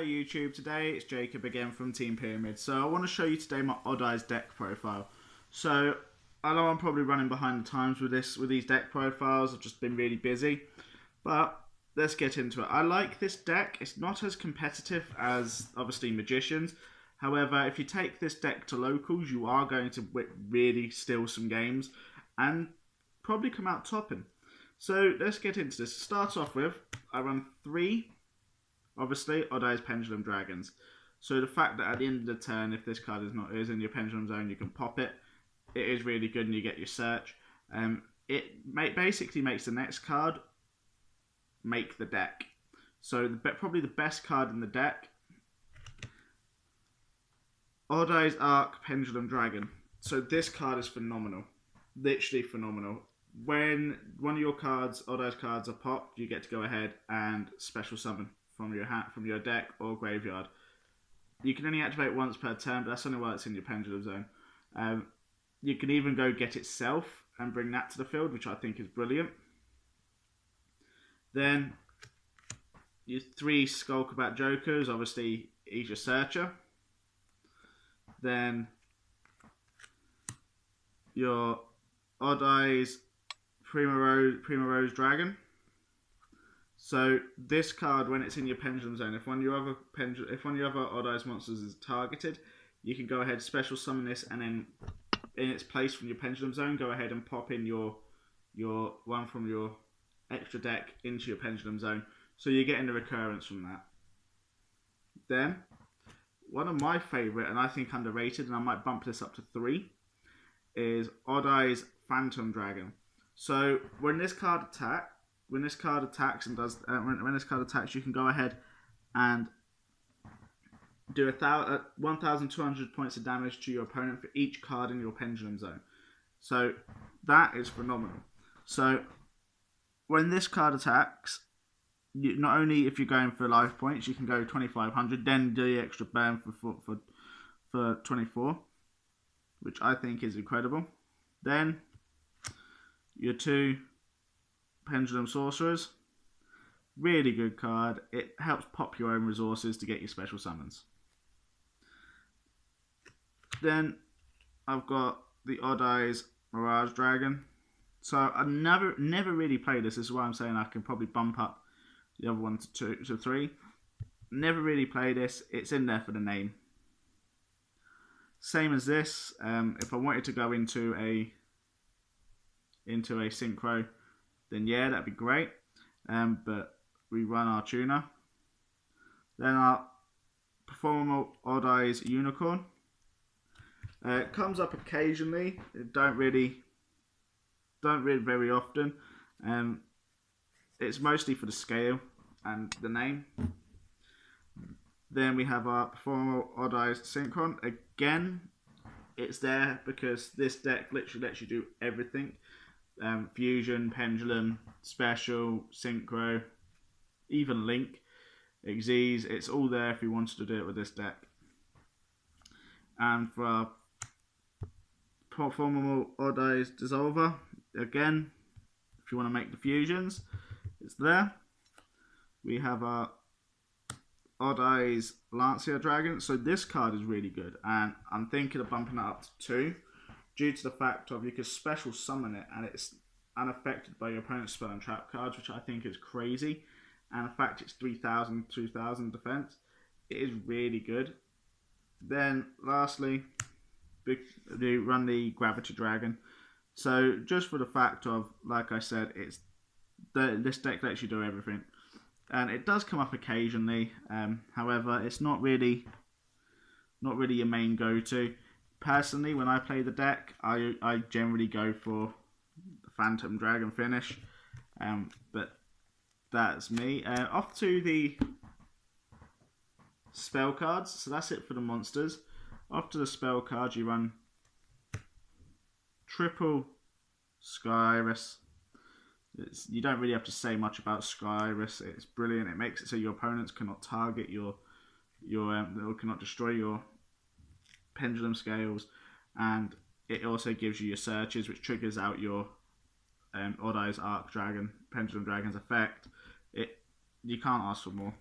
Hey YouTube, today it's Jacob again from Team Pyramid. So I want to show you today my Odd Eyes deck profile. So I know I'm probably running behind the times with these deck profiles. I've just been really busy, but let's get into it. I like this deck. It's not as competitive as obviously Magicians. However, if you take this deck to locals, you are going to really steal some games and probably come out topping. So let's get into this. To start off with, I run 3. Obviously, Odd Eyes Pendulum Dragons. So the fact that at the end of the turn, if this card is in your Pendulum Zone, you can pop it. It is really good, and you get your search. Basically makes the next card make the deck. So probably the best card in the deck, Odd Eyes Arc Pendulum Dragon. So this card is phenomenal, literally phenomenal. When one of your cards, Odd Eyes cards, are popped, you get to go ahead and special summon from your deck or graveyard. You can only activate once per turn, but that's only while it's in your Pendulum Zone. You can even go get itself and bring that to the field, which I think is brilliant. Then your 3 Skullcrobat Jokers, obviously he's your searcher. Then your Odd Eyes Prima Rose Dragon. So this card, when it's in your Pendulum Zone, if one of your other Odd Eyes monsters is targeted, you can go ahead, special summon this, and then in its place from your Pendulum Zone, go ahead and pop in your one from your extra deck into your Pendulum Zone. So you're getting the recurrence from that. Then, one of my favourite, and I think underrated, and I might bump this up to 3, is Odd Eyes Phantom Dragon. So when this card attacks and does when this card attacks, you can go ahead and do 1,200 points of damage to your opponent for each card in your Pendulum Zone. So that is phenomenal. So when this card attacks, not only if you're going for life points, you can go 2,500, then do the extra burn for 24, which I think is incredible. Then your 2 Pendulum Sorcerers, really good card. It helps pop your own resources to get your special summons. Then I've got the Odd Eyes Mirage Dragon. So I never really played this. This is why I'm saying I can probably bump up the other one to 3. Never really played this. It's in there for the name. Same as this. If I wanted to go into a synchro, then yeah, that'd be great. But we run our tuner. Then our Performable Odd Eyes Unicorn. It comes up occasionally. It don't really very often. It's mostly for the scale and the name. Then we have our Performable Odd Eyes Synchron. Again, it's there because this deck literally lets you do everything. Fusion, Pendulum, Special, Synchro, even Link, Xyz, it's all there if you wanted to do it with this deck. And for our Performable Odd Eyes Dissolver, again, if you want to make the fusions, it's there. We have our Odd Eyes Lancia Dragon. So this card is really good, and I'm thinking of bumping that up to 2. Due to the fact of you can special summon it and it's unaffected by your opponent's spell and trap cards, which I think is crazy. And in fact, it's 3,000, 2,000 defense. It is really good. Then lastly, we run the Gravity Dragon. So just for the fact of, like I said, this deck lets you do everything, and it does come up occasionally. However, it's not really your main go-to. Personally, when I play the deck, I generally go for the Phantom Dragon finish, but that's me. Off to the spell cards. So that's it for the monsters. Off to the spell cards, you run triple Skyris. You don't really have to say much about Skyris. It's brilliant. It makes it so your opponents cannot target they cannot destroy your Pendulum Scales, and it also gives you your searches, which triggers out your Odd Eyes Arc Dragon, Pendulum Dragon's effect. You can't ask for more.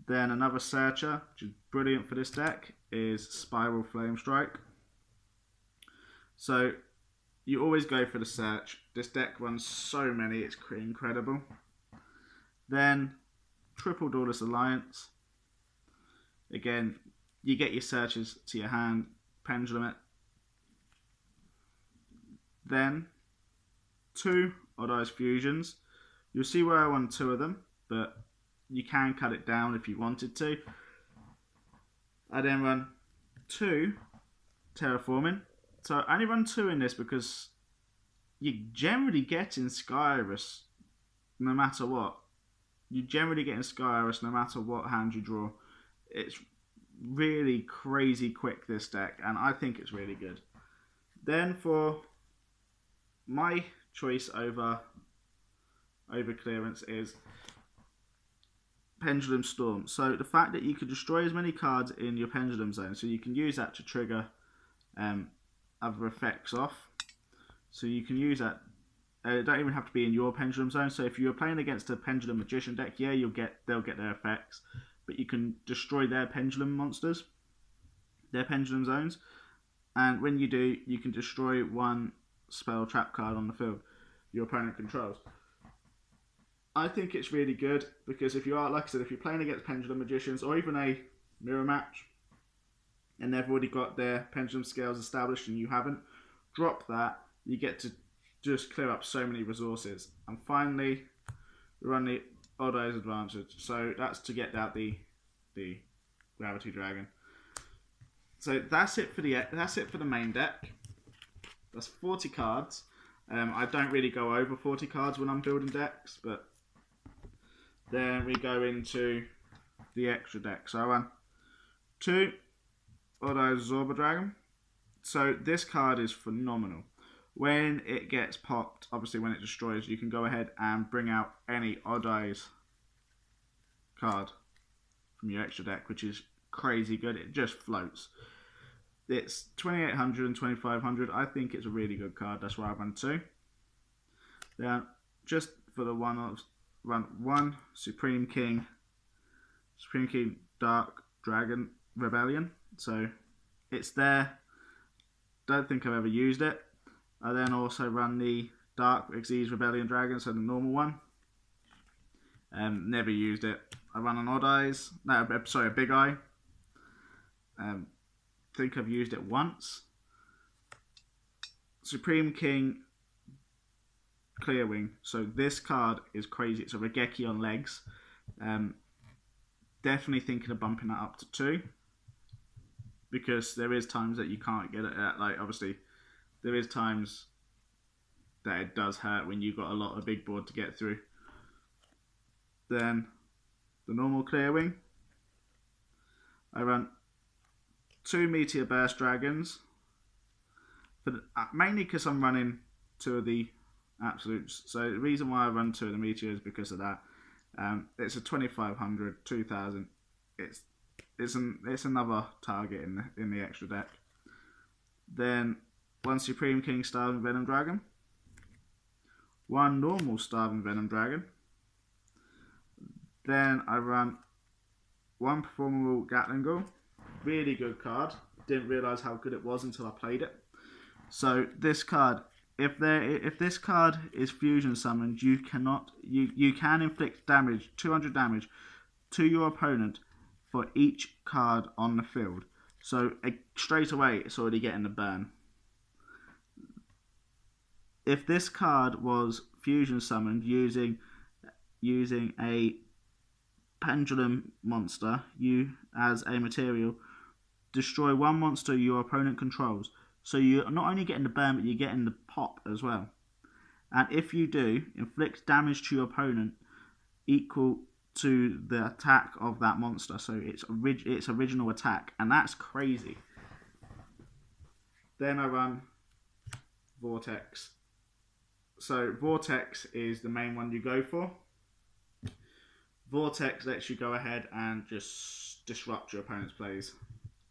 Then another searcher, which is brilliant for this deck, is Spiral Flame Strike. So you always go for the search. This deck runs so many, it's incredible. Then Triple Duelist Alliance. Again, you get your searches to your hand, pendulum it. Then 2 Odd Eyes Fusions. You'll see where I run 2 of them, but you can cut it down if you wanted to. I then run 2 Terraforming. So I only run 2 in this because you generally get in Skyrus no matter what. You generally get in Skyrus no matter what hand you draw. It's really crazy quick, this deck, and I think it's really good. Then for my choice over clearance is Pendulum Storm. So the fact that you can destroy as many cards in your Pendulum Zone, so you can use that to trigger other effects off. So you can use that. It don't even have to be in your Pendulum Zone. So if you're playing against a Pendulum Magician deck, yeah, they'll get their effects, but you can destroy their Pendulum monsters, their Pendulum Zones, and when you do, you can destroy 1 spell trap card on the field your opponent controls. I think it's really good because if you are, like I said, if you're playing against Pendulum Magicians or even a mirror match and they've already got their Pendulum Scales established and you haven't, drop that. You get to just clear up so many resources. And finally, we run the Odd Eyes Advantage. So that's to get out the Gravity Dragon. So that's it for the main deck. That's 40 cards. I don't really go over 40 cards when I'm building decks, but then we go into the extra deck. So I run 2 Odd Eyes Zorba Dragon. So this card is phenomenal. When it gets popped, obviously when it destroys, you can go ahead and bring out any Odd Eyes card from your extra deck, which is crazy good. It just floats. It's 2800 and 2500. I think it's a really good card. That's why I run 2. Then just for the one-offs, run 1 Supreme King Dark Dragon Rebellion. So it's there. Don't think I've ever used it. I then also run the Dark Xyz Rebellion Dragon, so the normal one. Never used it. I run an Odd Eyes. No, sorry, a Big Eye. Think I've used it once. Supreme King Clearwing. So this card is crazy. It's a Regeki on legs. Definitely thinking of bumping that up to 2. Because there is times that you can't get it at, like, obviously, there is times that it does hurt when you've got a lot of big board to get through. Then, the normal Clearwing. I run 2 Meteor Burst Dragons. Mainly because I'm running 2 of the Absolutes. So the reason why I run 2 of the Meteor is because of that. It's a 2500, 2000. It's another target in the extra deck. Then 1 Supreme King Starving Venom Dragon. 1 normal Starving Venom Dragon. Then I run 1 Performable Gatling Ghoul. Really good card. Didn't realise how good it was until I played it. So this card, if this card is fusion summoned, you can inflict damage, 200 damage, to your opponent for each card on the field. So straight away, it's already getting the burn. If this card was fusion summoned using a pendulum monster, you as a material, destroy 1 monster your opponent controls. So you're not only getting the burn, but you're getting the pop as well. And if you do, inflict damage to your opponent equal to the attack of that monster. So it's original attack, and that's crazy. Then I run Vortex. So Vortex is the main one you go for. Vortex lets you go ahead and just disrupt your opponent's plays.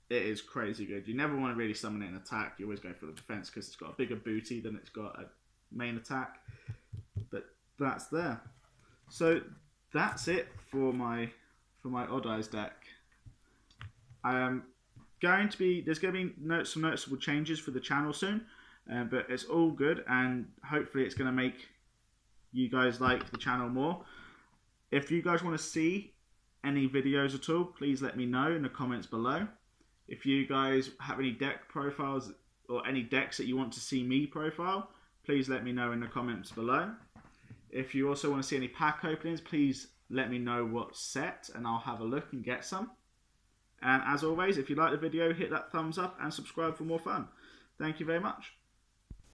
It is crazy good. You never want to really summon it in attack. You always go for the defense because it's got a bigger booty than it's got a main attack. But that's there. So that's it for my for my Odd Eyes deck. There's going to be some noticeable changes for the channel soon, but it's all good, and hopefully it's going to make you guys like the channel more. If you guys want to see any videos at all, please let me know in the comments below. If you guys have any deck profiles or any decks that you want to see me profile, please let me know in the comments below. If you also want to see any pack openings, please let me know what set and I'll have a look and get some. And as always, if you like the video, hit that thumbs up and subscribe for more fun. Thank you very much.